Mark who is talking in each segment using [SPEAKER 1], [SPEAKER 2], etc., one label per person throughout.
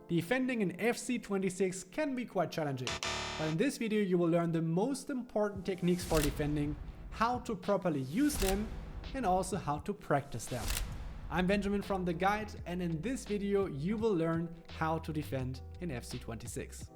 [SPEAKER 1] Defending in FC26 can be quite challenging, but in this video you will learn the most important techniques for defending, how to properly use them, and also how to practice them. I'm Benjamin from The Guide, and in this video you will learn how to defend in FC26.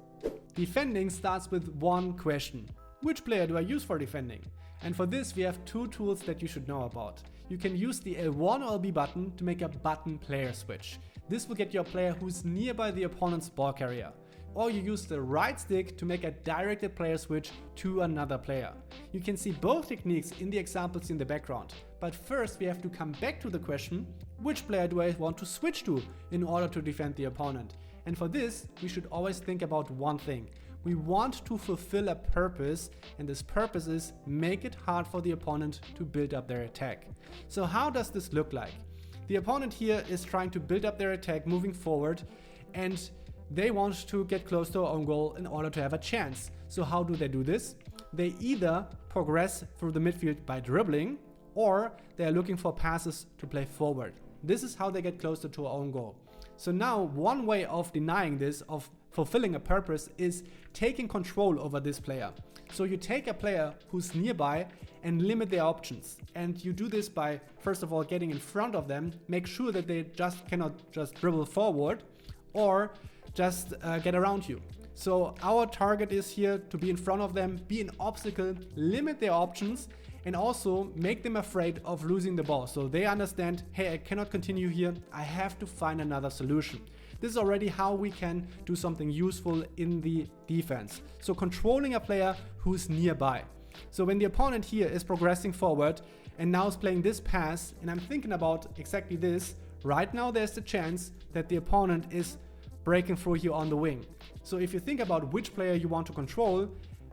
[SPEAKER 1] Defending starts with one question. Which player do I use for defending? And for this we have two tools that you should know about. You can use the L1 or LB button to make a button player switch. This will get your player who's nearby the opponent's ball carrier. Or you use the right stick to make a directed player switch to another player. You can see both techniques in the examples in the background. But first we have to come back to the question, which player do I want to switch to in order to defend the opponent? And for this, we should always think about one thing. We want to fulfill a purpose, and this purpose is make it hard for the opponent to build up their attack. So how does this look like? The opponent here is trying to build up their attack moving forward, and they want to get close to our own goal in order to have a chance. So how do they do this? They either progress through the midfield by dribbling, or they are looking for passes to play forward. This is how they get closer to our own goal. So now one way of denying this, of fulfilling a purpose, is taking control over this player. So you take a player who's nearby and limit their options. And you do this by, first of all, getting in front of them, make sure that they cannot just dribble forward or just get around you. So our target is here to be in front of them, be an obstacle, limit their options, and also make them afraid of losing the ball. So they understand, hey, I cannot continue here, I have to find another solution. This is already how we can do something useful in the defense. So controlling a player who's nearby. So when the opponent here is progressing forward and now is playing this pass, and I'm thinking about exactly this, right now there's the chance that the opponent is breaking through here on the wing. So if you think about which player you want to control,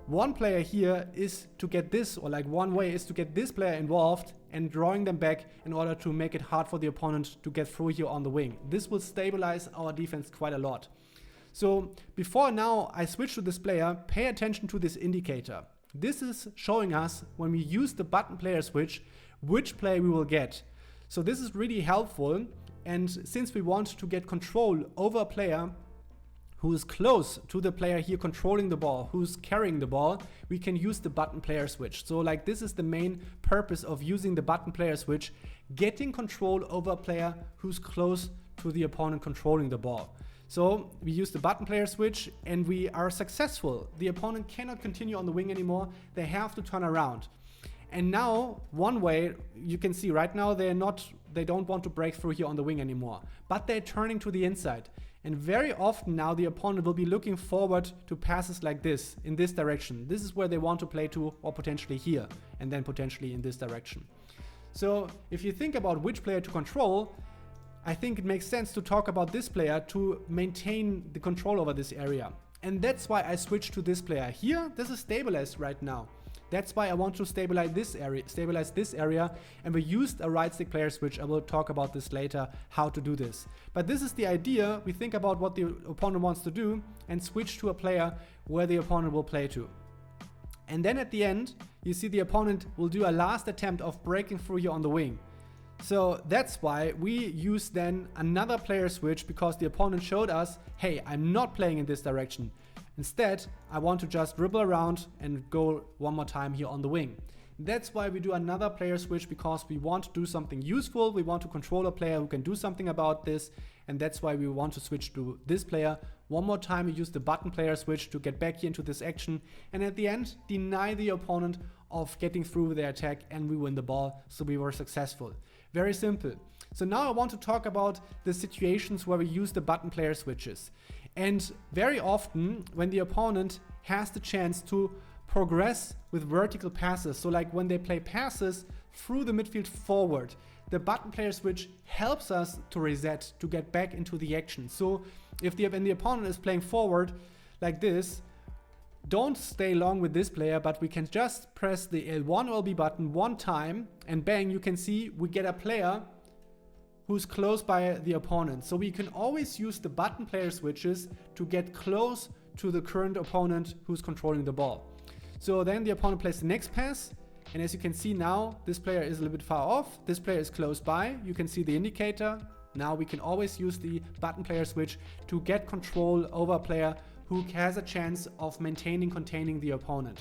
[SPEAKER 1] one player here is to get this, or like one way is to get this player involved and drawing them back in order to make it hard for the opponent to get through here on the wing. This will stabilize our defense quite a lot. So before now I switch to this player, pay attention to this indicator. This is showing us when we use the button player switch, which player we will get. So this is really helpful, and since we want to get control over a player who is close to the player here controlling the ball, who's carrying the ball, we can use the button player switch. So like this is the main purpose of using the button player switch, getting control over a player who's close to the opponent controlling the ball. So we use the button player switch and we are successful. The opponent cannot continue on the wing anymore, they have to turn around. And now, one way, you can see right now they don't want to break through here on the wing anymore, but they're turning to the inside. And very often now the opponent will be looking forward to passes like this, in this direction. This is where they want to play to, or potentially here, and then potentially in this direction. So if you think about which player to control, I think it makes sense to talk about this player to maintain the control over this area. And that's why I switched to this player. Here, this is stabilized right now. That's why I want to stabilize this area, and we used a right stick player switch. I will talk about this later, how to do this. But this is the idea. We think about what the opponent wants to do and switch to a player where the opponent will play to. And then at the end, you see the opponent will do a last attempt of breaking through here on the wing. So that's why we use then another player switch, because the opponent showed us, hey, I'm not playing in this direction. Instead, I want to just dribble around and go one more time here on the wing. That's why we do another player switch, because we want to do something useful. We want to control a player who can do something about this. And that's why we want to switch to this player. One more time, we use the button player switch to get back here into this action. And at the end, deny the opponent of getting through their attack, and we win the ball. So we were successful. Very simple. So now I want to talk about the situations where we use the button player switches. And very often when the opponent has the chance to progress with vertical passes, so like when they play passes through the midfield forward, the button player switch helps us to reset, to get back into the action. So when the opponent is playing forward like this, don't stay long with this player, but we can just press the L1 or LB button one time, and bang, you can see we get a player who's close by the opponent. So we can always use the button player switches to get close to the current opponent who's controlling the ball. So then the opponent plays the next pass, and as you can see now, this player is a little bit far off, this player is close by, you can see the indicator, now we can always use the button player switch to get control over a player who has a chance of containing the opponent.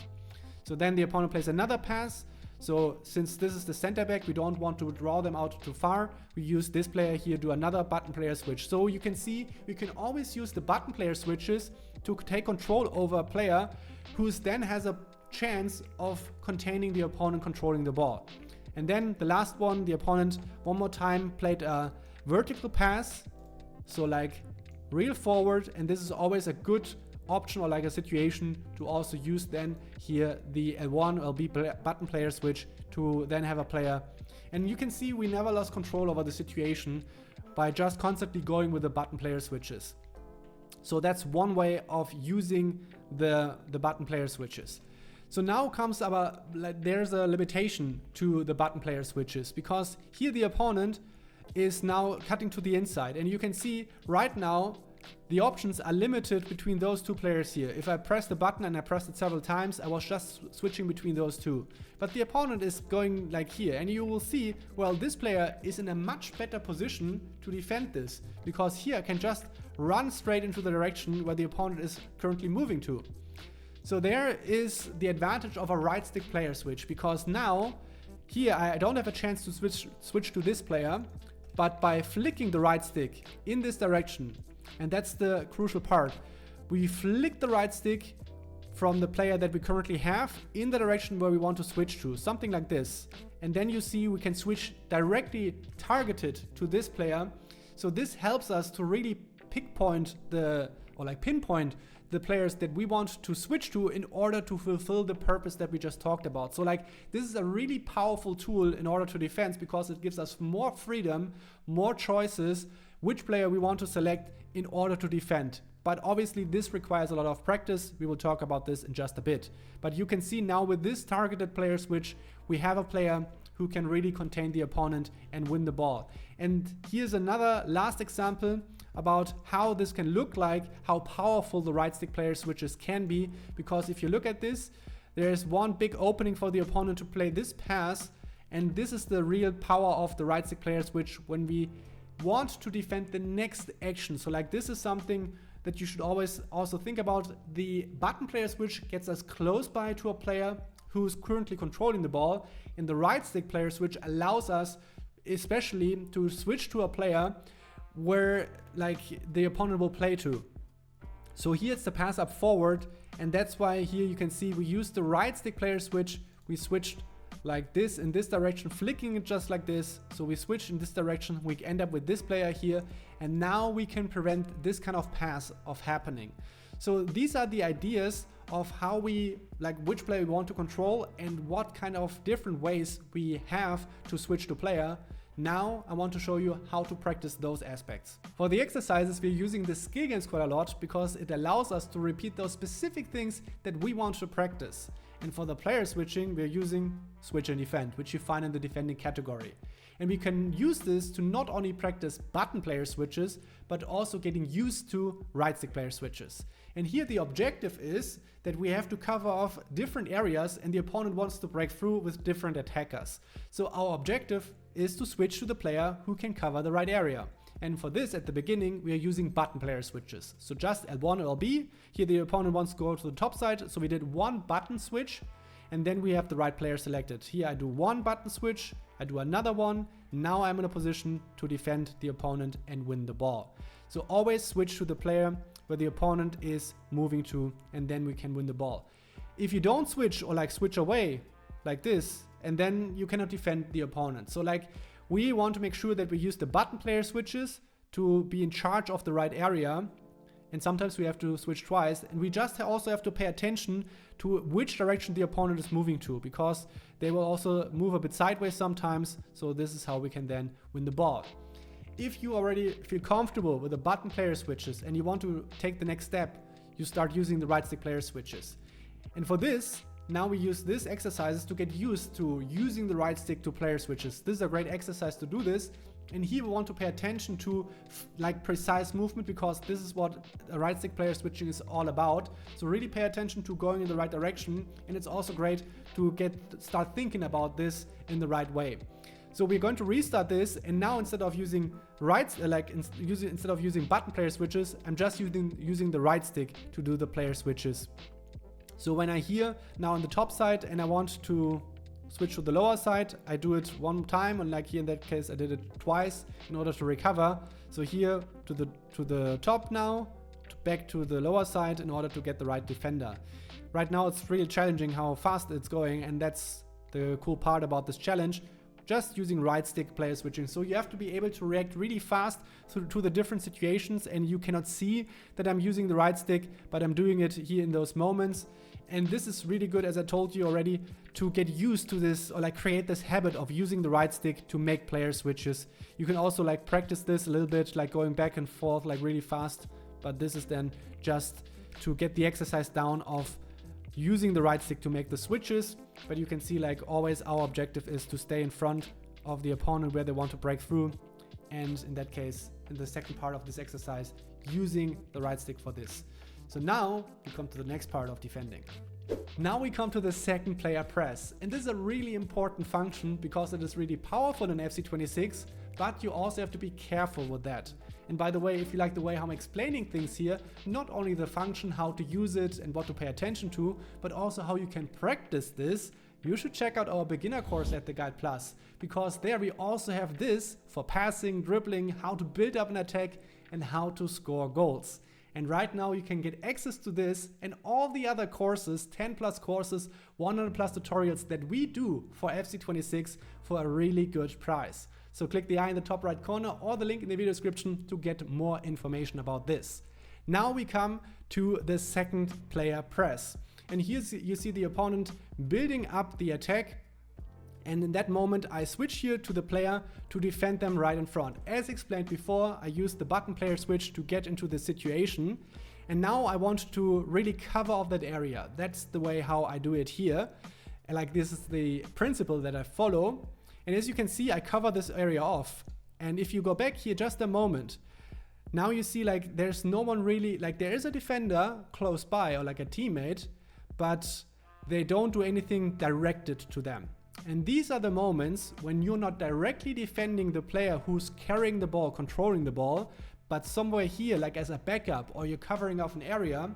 [SPEAKER 1] So then the opponent plays another pass. So since this is the center back, we don't want to draw them out too far. We use this player here, do another button player switch. So you can see we can always use the button player switches to take control over a player who then has a chance of containing the opponent, controlling the ball. And then the last one, the opponent one more time played a vertical pass. So like real forward, and this is always a good option or like a situation to also use then here the L1 LB button player switch to then have a player. And you can see we never lost control over the situation by just constantly going with the button player switches. So that's one way of using the button player switches. So now comes there's a limitation to the button player switches, because here the opponent is now cutting to the inside, and you can see right now the options are limited between those two players here. If I press the button and I pressed it several times, I was just switching between those two. But the opponent is going like here, and you will see, well, this player is in a much better position to defend this, because here I can just run straight into the direction where the opponent is currently moving to. So there is the advantage of a right stick player switch, because now here I don't have a chance to switch to this player, but by flicking the right stick in this direction, and that's the crucial part, we flick the right stick from the player that we currently have in the direction where we want to switch to, something like this. And then you see we can switch directly targeted to this player. So this helps us to really pinpoint the players that we want to switch to in order to fulfill the purpose that we just talked about. So like this is a really powerful tool in order to defend, because it gives us more freedom, more choices, which player we want to select in order to defend. But obviously this requires a lot of practice. We will talk about this in just a bit. But you can see now with this targeted player switch, we have a player who can really contain the opponent and win the ball. And here's another last example about how this can look like, how powerful the right stick player switches can be. Because if you look at this, there's one big opening for the opponent to play this pass. And this is the real power of the right stick player switch when we want to defend the next action. So like this is something that you should always also think about. The button player switch gets us close by to a player who's currently controlling the ball, and the right stick player switch allows us especially to switch to a player where like the opponent will play to. So here it's the pass up forward, and that's why here you can see we use the right stick player switch. We switched like this in this direction, flicking it just like this. So we switch in this direction, we end up with this player here, and now we can prevent this kind of pass of happening. So these are the ideas of how we like which player we want to control and what kind of different ways we have to switch to player. Now I want to show you how to practice those aspects. For the exercises, we're using the skill games quite a lot because it allows us to repeat those specific things that we want to practice. And for the player switching, we're using switch and defend, which you find in the defending category. And we can use this to not only practice button player switches, but also getting used to right stick player switches. And here the objective is that we have to cover off different areas, and the opponent wants to break through with different attackers. So our objective is to switch to the player who can cover the right area. And for this, at the beginning, we are using button player switches. So just L1 or LB. Here the opponent wants to go to the top side, so we did one button switch, and then we have the right player selected. Here I do one button switch, I do another one. Now I'm in a position to defend the opponent and win the ball. So always switch to the player where the opponent is moving to, and then we can win the ball. If you don't switch or like switch away like this, and then you cannot defend the opponent. So like we want to make sure that we use the button player switches to be in charge of the right area. And sometimes we have to switch twice, and we just also have to pay attention to which direction the opponent is moving to, because they will also move a bit sideways sometimes. So this is how we can then win the ball. If you already feel comfortable with the button player switches and you want to take the next step, you start using the right stick player switches. And for this, now we use these exercises to get used to using the right stick to player switches. This is a great exercise to do this. And here we want to pay attention to like precise movement, because this is what a right stick player switching is all about. So really pay attention to going in the right direction. And it's also great to start thinking about this in the right way. So we're going to restart this, and now instead of using instead of using button player switches, I'm just using the right stick to do the player switches. So when I here now on the top side and I want to switch to the lower side, I do it one time, and like here in that case I did it twice in order to recover. So here to the top now, back to the lower side in order to get the right defender. Right now it's really challenging how fast it's going, and that's the cool part about this challenge. Just using right stick player switching. So you have to be able to react really fast to the different situations, and you cannot see that I'm using the right stick, but I'm doing it here in those moments. And this is really good, as I told you already, to get used to this, or like create this habit of using the right stick to make player switches. You can also like practice this a little bit, like going back and forth like really fast, but this is then just to get the exercise down of using the right stick to make the switches. But you can see like always our objective is to stay in front of the opponent where they want to break through, and in that case in the second part of this exercise using the right stick for this. So now we come to the next part of defending. Now we come to the second player press, and this is a really important function because it is really powerful in FC26, but you also have to be careful with that. And by the way, if you like the way how I'm explaining things here, not only the function, how to use it and what to pay attention to, but also how you can practice this, you should check out our beginner course at the Guide Plus, because there we also have this for passing, dribbling, how to build up an attack and how to score goals. And right now you can get access to this and all the other courses, 10 plus courses, 100 plus tutorials that we do for FC26 for a really good price. So click the eye in the top right corner or the link in the video description to get more information about this. Now we come to the second player press. And here you see the opponent building up the attack. And in that moment, I switch here to the player to defend them right in front. As explained before, I use the button player switch to get into the situation. And now I want to really cover off that area. That's the way how I do it here. And like this is the principle that I follow. And as you can see, I cover this area off. And if you go back here just a moment, now you see like there's no one really, like there is a defender close by or like a teammate, but they don't do anything directed to them. And these are the moments when you're not directly defending the player who's carrying the ball, controlling the ball, but somewhere here, like as a backup, or you're covering off an area,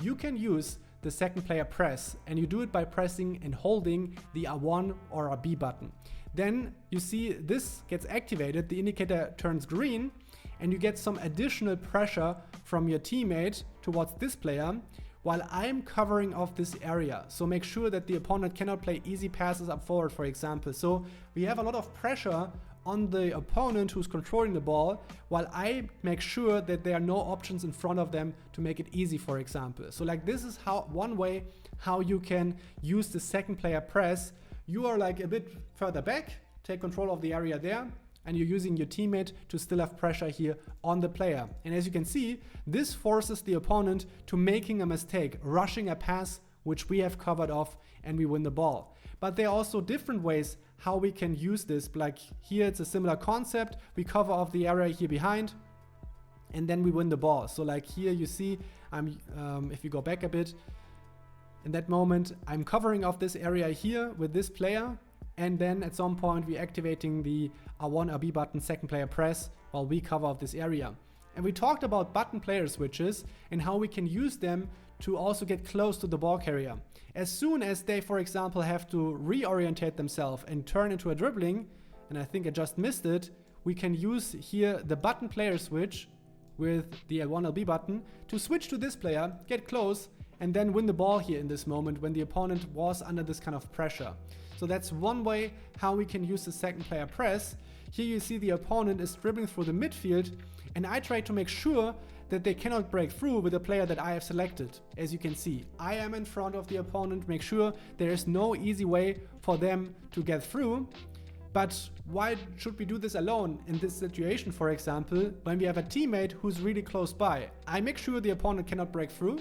[SPEAKER 1] you can use the second player press, and you do it by pressing and holding the R1 or RB button. Then you see this gets activated, the indicator turns green, and you get some additional pressure from your teammate towards this player while I'm covering off this area. So make sure that the opponent cannot play easy passes up forward, for example. So we have a lot of pressure on the opponent who's controlling the ball, while I make sure that there are no options in front of them to make it easy, for example. So like this is how one way how you can use the second player press. You are like a bit further back, take control of the area there, and you're using your teammate to still have pressure here on the player. And as you can see, this forces the opponent to making a mistake, rushing a pass, which we have covered off, and we win the ball. But there are also different ways how we can use this. Like here, it's a similar concept. We cover off the area here behind, and then we win the ball. So like here you see, if you go back a bit, in that moment, I'm covering off this area here with this player. And then at some point we're activating the R1 RB button second player press while we cover up this area. And we talked about button player switches and how we can use them to also get close to the ball carrier. As soon as they, for example, have to reorientate themselves and turn into a dribbling, and I think I just missed it, we can use here the button player switch with the L1 LB button to switch to this player, get close, and then win the ball here in this moment when the opponent was under this kind of pressure. So that's one way how we can use the second player press. Here you see the opponent is dribbling through the midfield, and I try to make sure that they cannot break through with the player that I have selected. As you can see, I am in front of the opponent, make sure there is no easy way for them to get through. But why should we do this alone in this situation, for example, when we have a teammate who's really close by? I make sure the opponent cannot break through,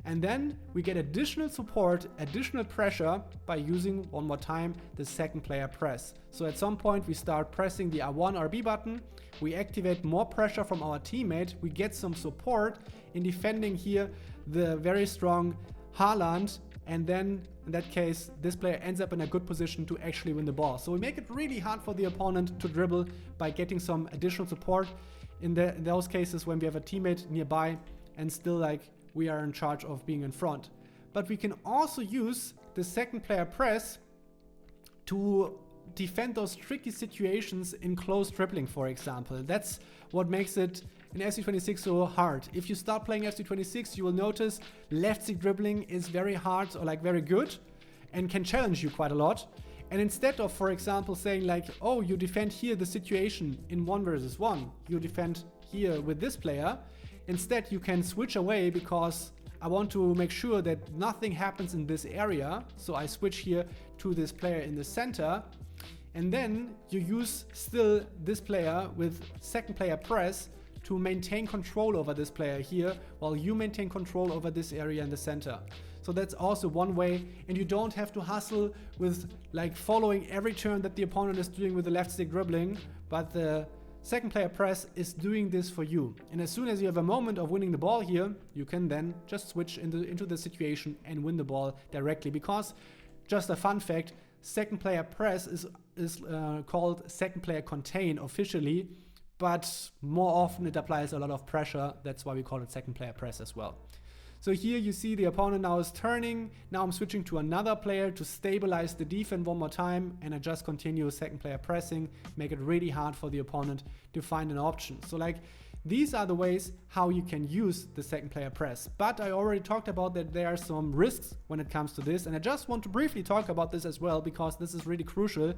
[SPEAKER 1] and then we get additional support, additional pressure by using one more time the second player press. So at some point we start pressing the R1 RB button, we activate more pressure from our teammate, we get some support in defending here the very strong Haaland, and then in that case this player ends up in a good position to actually win the ball. So we make it really hard for the opponent to dribble by getting some additional support in those cases when we have a teammate nearby and still like we are in charge of being in front. But we can also use the second player press to defend those tricky situations in close dribbling, for example. That's what makes it in FC26 so hard. If you start playing FC26, you will notice left stick dribbling is very hard or like very good and can challenge you quite a lot. And instead of, for example, saying like, oh, you defend here the situation in 1 versus 1, you defend here with this player, instead you can switch away because I want to make sure that nothing happens in this area. So I switch here to this player in the center. And then you use still this player with second player press to maintain control over this player here while you maintain control over this area in the center. So that's also one way, and you don't have to hustle with like following every turn that the opponent is doing with the left stick dribbling, but the second player press is doing this for you. And as soon as you have a moment of winning the ball here, you can then just switch into the situation and win the ball directly. Because, just a fun fact, second player press is called second player contain officially, but more often it applies a lot of pressure. That's why we call it second player press as well. So here you see the opponent now is turning. Now I'm switching to another player to stabilize the defense one more time, and I just continue second player pressing, make it really hard for the opponent to find an option. So like these are the ways how you can use the second player press. But I already talked about that there are some risks when it comes to this, and I just want to briefly talk about this as well because this is really crucial.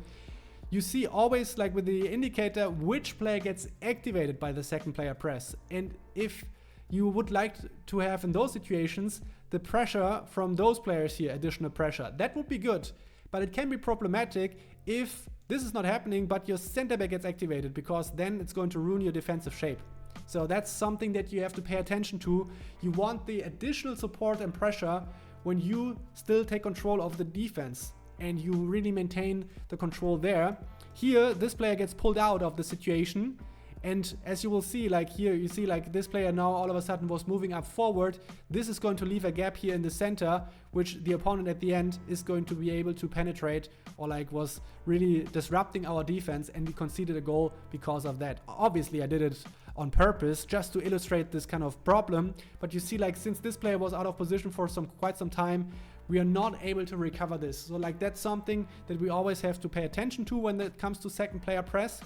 [SPEAKER 1] You see always like with the indicator which player gets activated by the second player press, and if you would like to have in those situations the pressure from those players here, additional pressure, that would be good. But it can be problematic if this is not happening but your center back gets activated, because then it's going to ruin your defensive shape. So that's something that you have to pay attention to. You want the additional support and pressure when you still take control of the defense and you really maintain the control there. Here this player gets pulled out of the situation, and as you will see, like here, you see like this player now all of a sudden was moving up forward. This is going to leave a gap here in the center, which the opponent at the end is going to be able to penetrate, or like was really disrupting our defense, and we conceded a goal because of that. Obviously I did it on purpose just to illustrate this kind of problem, but you see like since this player was out of position for quite some time, we are not able to recover this. So like that's something that we always have to pay attention to when it comes to second player press.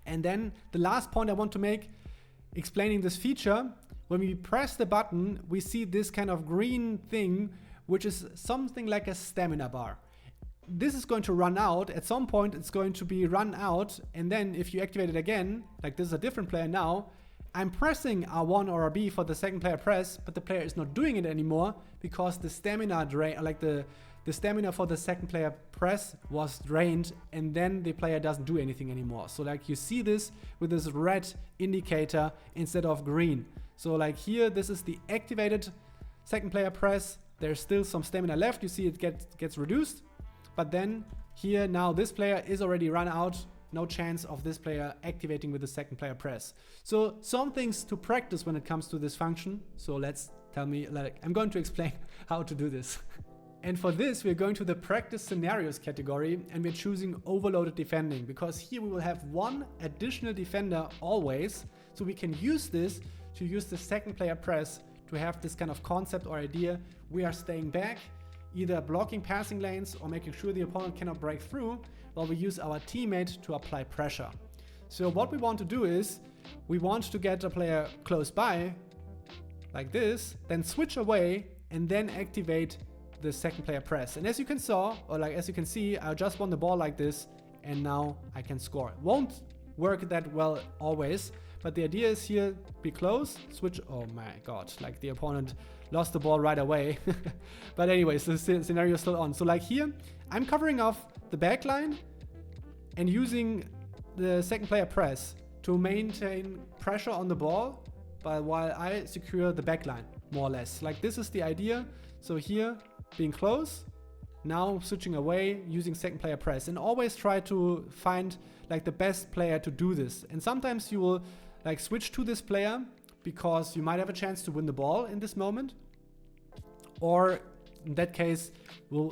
[SPEAKER 1] And then the last point I want to make, explaining this feature, when we press the button, we see this kind of green thing, which is something like a stamina bar. This is going to run out. At some point, it's going to be run out. And then if you activate it again, like this is a different player now, I'm pressing R1 or RB for the second player press, but the player is not doing it anymore because the stamina drain, like the stamina for the second player press was drained, and then the player doesn't do anything anymore. So like you see this with this red indicator instead of green. So like here, this is the activated second player press. There's still some stamina left. You see it gets reduced, but then here now this player is already run out. No chance of this player activating with the second player press. So some things to practice when it comes to this function. So I'm going to explain how to do this. And for this, we're going to the practice scenarios category, and we're choosing overloaded defending, because here we will have one additional defender always. So we can use this to use the second player press to have this kind of concept or idea. We are staying back, either blocking passing lanes or making sure the opponent cannot break through, while we use our teammate to apply pressure. So what we want to do is, we want to get a player close by, like this, then switch away, and then activate the second player press. And as you can see, I just won the ball like this, and now I can score. It won't work that well always, but the idea is here, be close, switch. Oh my god, like the opponent lost the ball right away. But anyways, the scenario is still on. So like here, I'm covering off the back line and using the second player press to maintain pressure on the ball, but while I secure the back line, more or less. Like this is the idea. So here, being close, now switching away, using second player press, and always try to find like the best player to do this. And sometimes you will like switch to this player because you might have a chance to win the ball in this moment, or in that case,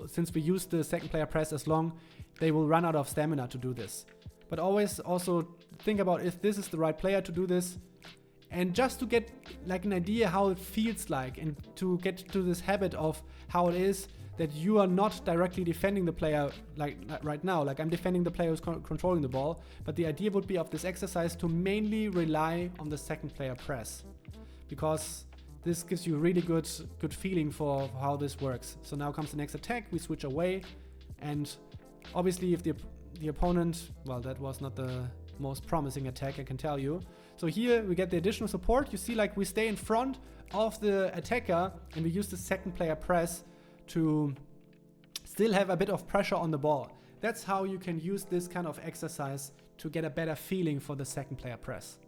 [SPEAKER 1] since we use the second player press as long, they will run out of stamina to do this. But always also think about if this is the right player to do this, and just to get like an idea how it feels like, and to get to this habit of how it is that you are not directly defending the player like right now. Like I'm defending the player who's controlling the ball, but the idea would be of this exercise to mainly rely on the second player press, because this gives you a really good feeling for how this works. So now comes the next attack, we switch away, and obviously if the opponent, well, that was not the most promising attack, I can tell you. So here we get the additional support. You see, like we stay in front of the attacker and we use the second player press to still have a bit of pressure on the ball. That's how you can use this kind of exercise to get a better feeling for the second player press.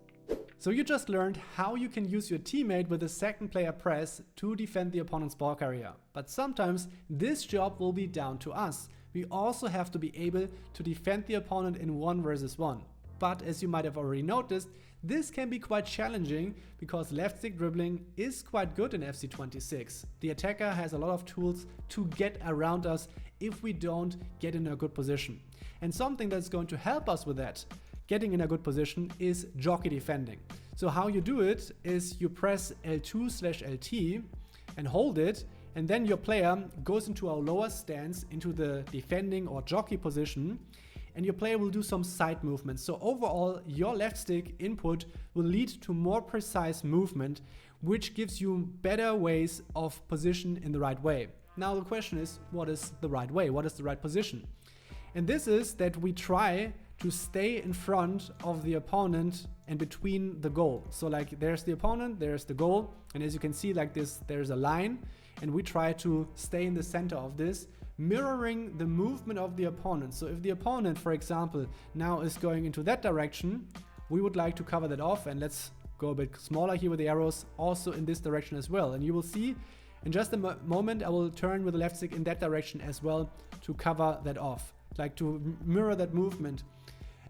[SPEAKER 1] So you just learned how you can use your teammate with the second player press to defend the opponent's ball carrier. But sometimes this job will be down to us. We also have to be able to defend the opponent in 1 versus 1. But as you might have already noticed, this can be quite challenging because left stick dribbling is quite good in FC26. The attacker has a lot of tools to get around us if we don't get in a good position. And something that's going to help us with that, getting in a good position, is Jockey Defending. So how you do it is you press L2/LT and hold it, and then your player goes into a lower stance, into the defending or jockey position, and your player will do some side movements. So overall, your left stick input will lead to more precise movement, which gives you better ways of position in the right way. Now the question is, what is the right way? What is the right position? And this is that we try to stay in front of the opponent and between the goal. So like there's the opponent, there's the goal, and as you can see like this, there's a line, and we try to stay in the center of this, mirroring the movement of the opponent. So if the opponent, for example, now is going into that direction, we would like to cover that off, and let's go a bit smaller here with the arrows, also in this direction as well. And you will see in just a moment, I will turn with the left stick in that direction as well to cover that off, like to mirror that movement.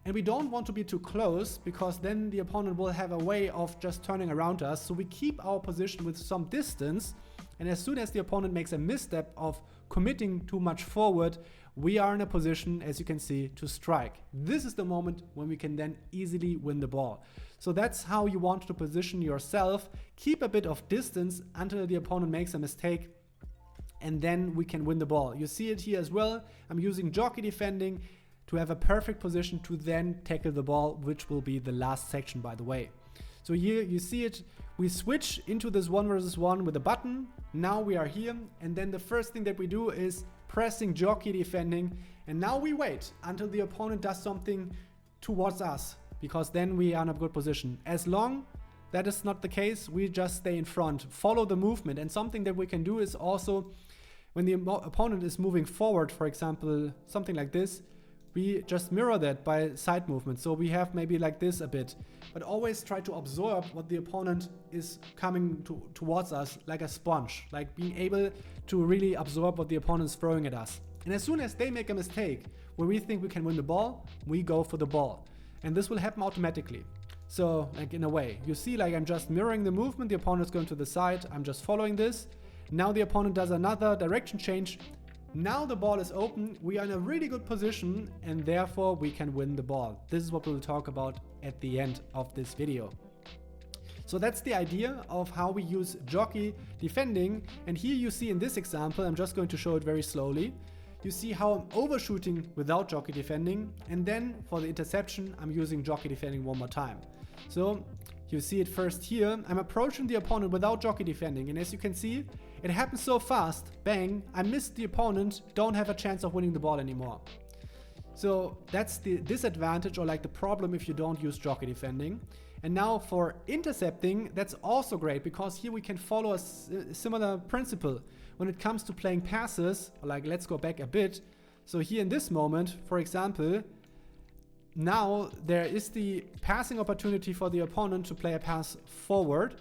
[SPEAKER 1] And we don't want to be too close, because then the opponent will have a way of just turning around us. So we keep our position with some distance, and as soon as the opponent makes a misstep of committing too much forward, we are in a position, as you can see, to strike. This is the moment when we can then easily win the ball. So that's how you want to position yourself. Keep a bit of distance until the opponent makes a mistake, and then we can win the ball. You see it here as well. I'm using Jockey Defending to have a perfect position to then tackle the ball, which will be the last section, by the way. So here you see it, we switch into this 1 versus 1 with a button. Now we are here, and then the first thing that we do is pressing Jockey Defending, and now we wait until the opponent does something towards us, because then we are in a good position. As long that is not the case, we just stay in front, follow the movement. And something that we can do is also, when the opponent is moving forward, for example, something like this, we just mirror that by side movement. So we have maybe like this a bit, but always try to absorb what the opponent is coming towards us, like a sponge, like being able to really absorb what the opponent is throwing at us. And as soon as they make a mistake where we think we can win the ball, we go for the ball. And this will happen automatically. So like in a way, you see, like I'm just mirroring the movement, the opponent is going to the side, I'm just following this. Now the opponent does another direction change. Now the ball is open, we are in a really good position, and therefore we can win the ball. This is what we'll talk about at the end of this video. So that's the idea of how we use Jockey Defending. And here you see in this example, I'm just going to show it very slowly. You see how I'm overshooting without Jockey Defending, and then for the interception, I'm using Jockey Defending one more time. So you see it first here, I'm approaching the opponent without Jockey Defending, and as you can see, it happens so fast, bang, I missed the opponent, don't have a chance of winning the ball anymore. So that's the disadvantage, or like the problem, if you don't use Jockey Defending. And now for intercepting, that's also great, because here we can follow a similar principle when it comes to playing passes. Like, let's go back a bit. So here in this moment, for example, now there is the passing opportunity for the opponent to play a pass forward,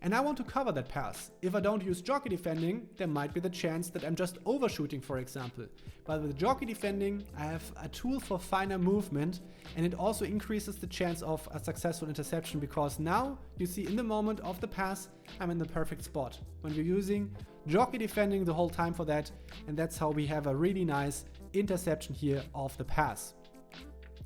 [SPEAKER 1] and I want to cover that pass. If I don't use Jockey Defending, there might be the chance that I'm just overshooting, for example. But with Jockey Defending, I have a tool for finer movement, and it also increases the chance of a successful interception, because now you see in the moment of the pass, I'm in the perfect spot. When you're using Jockey Defending the whole time for that, and that's how we have a really nice interception here of the pass.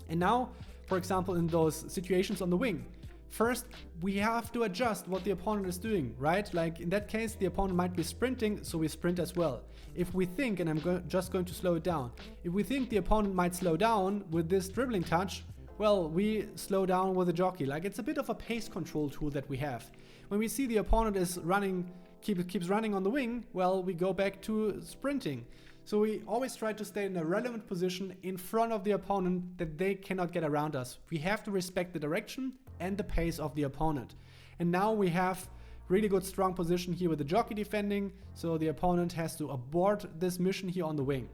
[SPEAKER 1] And now, for example, in those situations on the wing, first we have to adjust what the opponent is doing, right? Like in that case, the opponent might be sprinting, so we sprint as well. If we think, and I'm just going to slow it down, if we think the opponent might slow down with this dribbling touch, well, we slow down with the jockey. Like it's a bit of a pace control tool that we have. When we see the opponent is running, keeps running on the wing, well, we go back to sprinting. So we always try to stay in a relevant position in front of the opponent that they cannot get around us. We have to respect the direction and the pace of the opponent. And now we have really good strong position here with the Jockey Defending, so the opponent has to abort this mission here on the wing.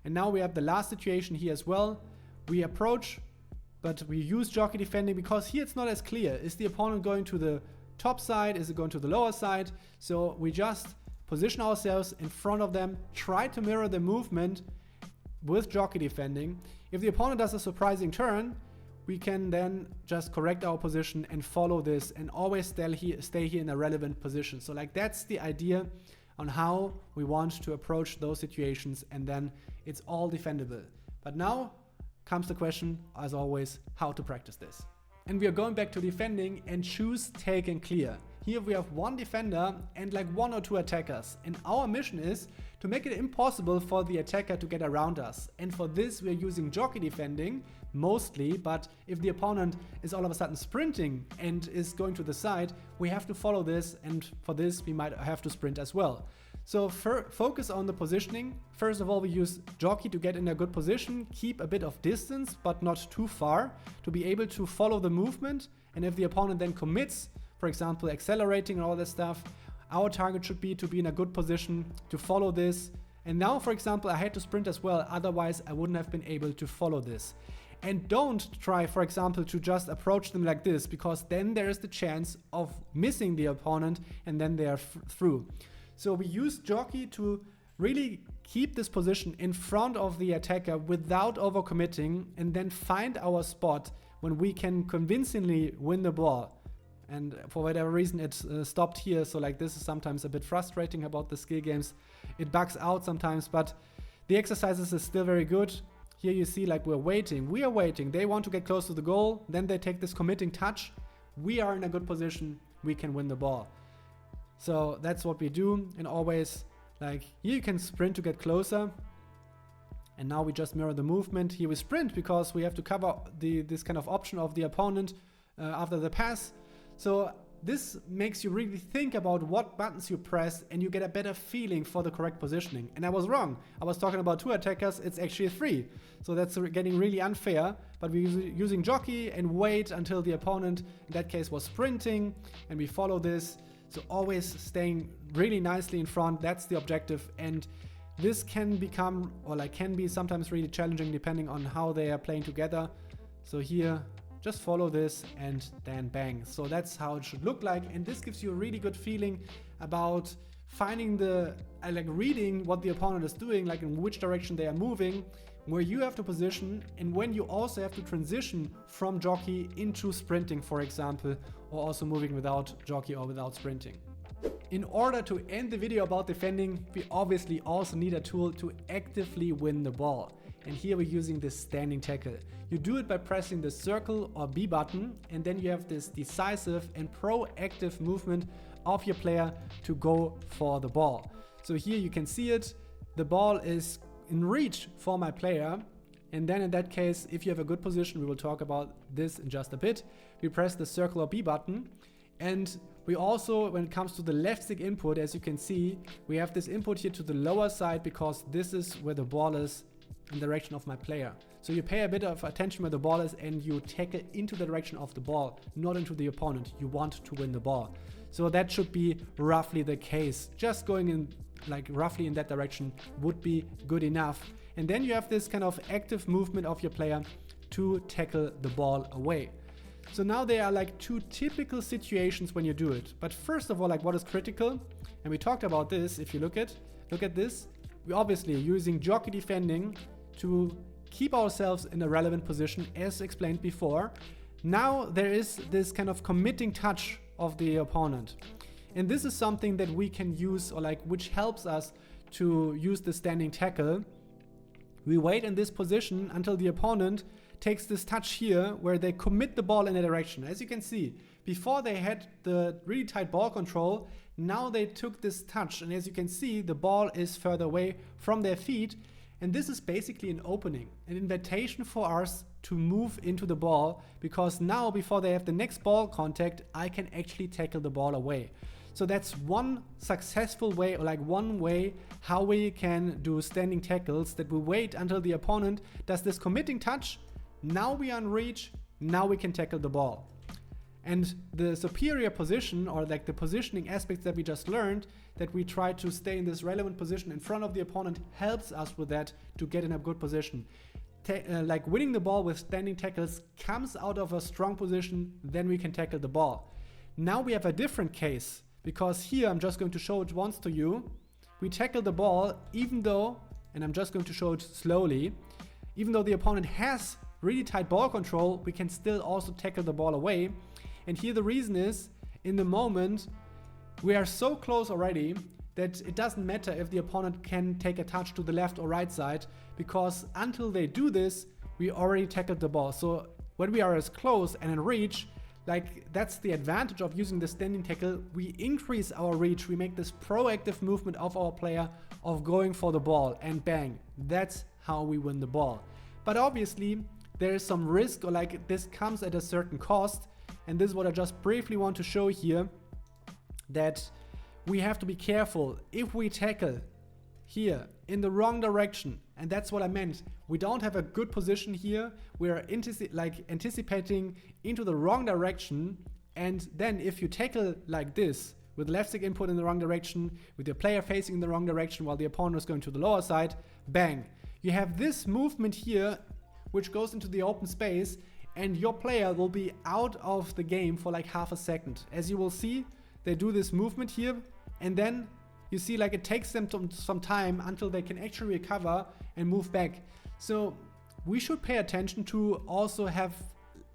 [SPEAKER 1] And now we have the last situation here as well. We approach, but we use Jockey Defending because here it's not as clear. Is the opponent going to the top side? Is it going to the lower side? So we just position ourselves in front of them, try to mirror the movement with Jockey Defending. If the opponent does a surprising turn, we can then just correct our position and follow this and always stay here in a relevant position. So like that's the idea on how we want to approach those situations, and then it's all defendable. But now comes the question, as always, how to practice this. And we are going back to defending and choose take and clear. Here we have one defender and like 1 or 2 attackers, and our mission is to make it impossible for the attacker to get around us. And for this we are using Jockey Defending mostly, but if the opponent is all of a sudden sprinting and is going to the side, we have to follow this, and for this we might have to sprint as well. So focus on the positioning. First of all, we use Jockey to get in a good position, keep a bit of distance but not too far, to be able to follow the movement. And if the opponent then commits, for example accelerating and all that stuff, our target should be to be in a good position to follow this. And now, for example, I had to sprint as well, otherwise I wouldn't have been able to follow this. And don't try, for example, to just approach them like this, because then there is the chance of missing the opponent and then they are through. So we use Jockey to really keep this position in front of the attacker without overcommitting, and then find our spot when we can convincingly win the ball. And for whatever reason it stopped here, so like this is sometimes a bit frustrating about the skill games. It bugs out sometimes, but the exercises is still very good. Here you see like we are waiting, they want to get close to the goal, then they take this committing touch, we are in a good position, we can win the ball. So that's what we do, and always like here you can sprint to get closer. And now we just mirror the movement. Here we sprint because we have to cover this kind of option of the opponent after the pass. So this makes you really think about what buttons you press, and you get a better feeling for the correct positioning. And I was wrong. I was talking about 2 attackers, it's actually 3. So that's getting really unfair, but we're using Jockey and wait until the opponent, in that case, was sprinting, and we follow this. So always staying really nicely in front, that's the objective. And this can become, or like can be sometimes really challenging depending on how they are playing together. So here, just follow this and then bang. So that's how it should look like, and this gives you a really good feeling about finding like reading what the opponent is doing, like in which direction they are moving, where you have to position, and when you also have to transition from Jockey into sprinting, for example, or also moving without Jockey or without sprinting. In order to end the video about defending, we obviously also need a tool to actively win the ball. And here we're using this standing tackle. You do it by pressing the circle or B button, and then you have this decisive and proactive movement of your player to go for the ball. So here you can see it, the ball is in reach for my player, and then in that case, if you have a good position, we will talk about this in just a bit, we press the circle or B button. And we also, when it comes to the left stick input, as you can see, we have this input here to the lower side, because this is where the ball is in the direction of my player. So you pay a bit of attention where the ball is, and you tackle into the direction of the ball, not into the opponent. You want to win the ball. So that should be roughly the case. Just going in like roughly in that direction would be good enough. And then you have this kind of active movement of your player to tackle the ball away. So now there are like two typical situations when you do it. But first of all, like what is critical, and we talked about this, if you look at this, we're obviously using Jockey Defending to keep ourselves in a relevant position as explained before. Now there is this kind of committing touch of the opponent. And this is something that we can use, or like which helps us to use the standing tackle. We wait in this position until the opponent takes this touch here where they commit the ball in a direction. As you can see, before they had the really tight ball control, now they took this touch, and as you can see, the ball is further away from their feet, and this is basically an opening, an invitation for us to move into the ball, because now before they have the next ball contact, I can actually tackle the ball away. So that's one successful way, or like one way how we can do standing tackles, that we wait until the opponent does this committing touch. Now we are in reach, now we can tackle the ball. And the superior position, or like the positioning aspects that we just learned, that we try to stay in this relevant position in front of the opponent, helps us with that to get in a good position. Like winning the ball with standing tackles comes out of a strong position, then we can tackle the ball. Now we have a different case, because here I'm just going to show it once to you. We tackle the ball even though, and I'm just going to show it slowly, even though the opponent has really tight ball control, we can still also tackle the ball away. And here the reason is, in the moment, we are so close already that it doesn't matter if the opponent can take a touch to the left or right side, because until they do this, we already tackled the ball. So when we are as close and in reach, like that's the advantage of using the standing tackle. We increase our reach, we make this proactive movement of our player of going for the ball, and bang, that's how we win the ball. But obviously there is some risk, or like this comes at a certain cost. And this is what I just briefly want to show here, that we have to be careful if we tackle here in the wrong direction. And that's what I meant. We don't have a good position here. We are anticipating into the wrong direction. And then if you tackle like this, with left stick input in the wrong direction, with your player facing in the wrong direction while the opponent is going to the lower side, bang. You have this movement here, which goes into the open space, and your player will be out of the game for like half a second. As you will see, they do this movement here, and then you see like it takes them some time until they can actually recover and move back. So we should pay attention to also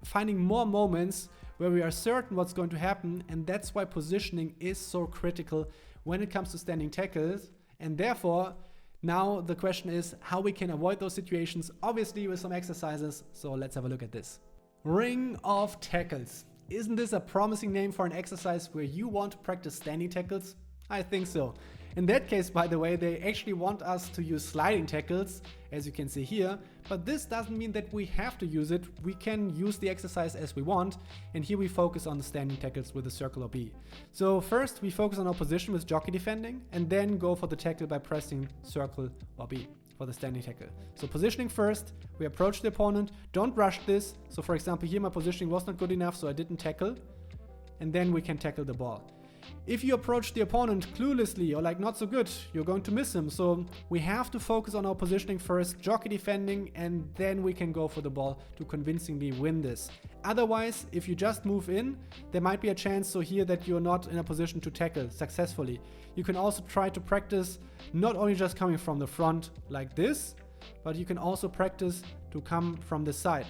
[SPEAKER 1] finding more moments where we are certain what's going to happen, and that's why positioning is so critical when it comes to standing tackles. And therefore, now the question is how we can avoid those situations, obviously with some exercises. So let's have a look at this. Ring of tackles. Isn't this a promising name for an exercise where you want to practice standing tackles? I think so. In that case, by the way, they actually want us to use sliding tackles, as you can see here, but this doesn't mean that we have to use it. We can use the exercise as we want, and here we focus on the standing tackles with a circle or B. So first we focus on our position with Jockey Defending, and then go for the tackle by pressing circle or B for the standing tackle. So positioning first, we approach the opponent, don't rush this. So for example, here my positioning was not good enough, so I didn't tackle, and then we can tackle the ball. If you approach the opponent cluelessly or like not so good, you're going to miss him. So we have to focus on our positioning first, Jockey Defending, and then we can go for the ball to convincingly win this. Otherwise, if you just move in, there might be a chance so here that you're not in a position to tackle successfully. You can also try to practice not only just coming from the front like this, but you can also practice to come from the side.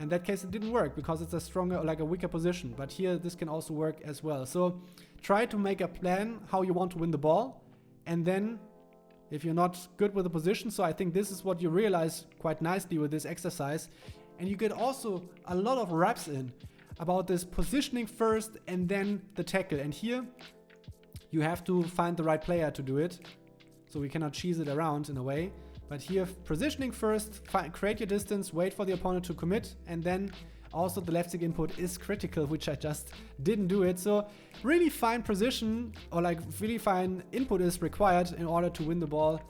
[SPEAKER 1] In that case, it didn't work because it's a stronger or like a weaker position, but here this can also work as well. So try to make a plan how you want to win the ball, and then if you're not good with the position, so I think this is what you realize quite nicely with this exercise, and you get also a lot of reps in about this positioning first and then the tackle. And here you have to find the right player to do it, so we cannot cheese it around in a way. But here, positioning first, create your distance, wait for the opponent to commit, and then also the left stick input is critical, which I just didn't do it. So really fine position or like really fine input is required in order to win the ball,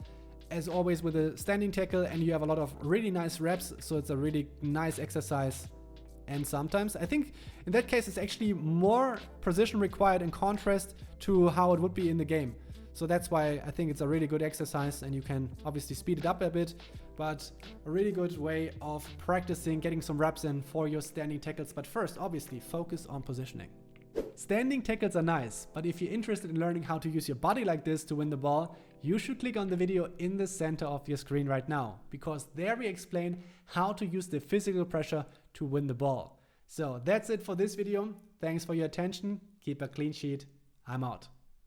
[SPEAKER 1] as always with a standing tackle, and you have a lot of really nice reps, so it's a really nice exercise. And sometimes, I think in that case, it's actually more precision required in contrast to how it would be in the game. So that's why I think it's a really good exercise, and you can obviously speed it up a bit, but a really good way of practicing, getting some reps in for your standing tackles. But first, obviously, focus on positioning. Standing tackles are nice, but if you're interested in learning how to use your body like this to win the ball, you should click on the video in the center of your screen right now, because there we explain how to use the physical pressure to win the ball. So that's it for this video. Thanks for your attention. Keep a clean sheet. I'm out.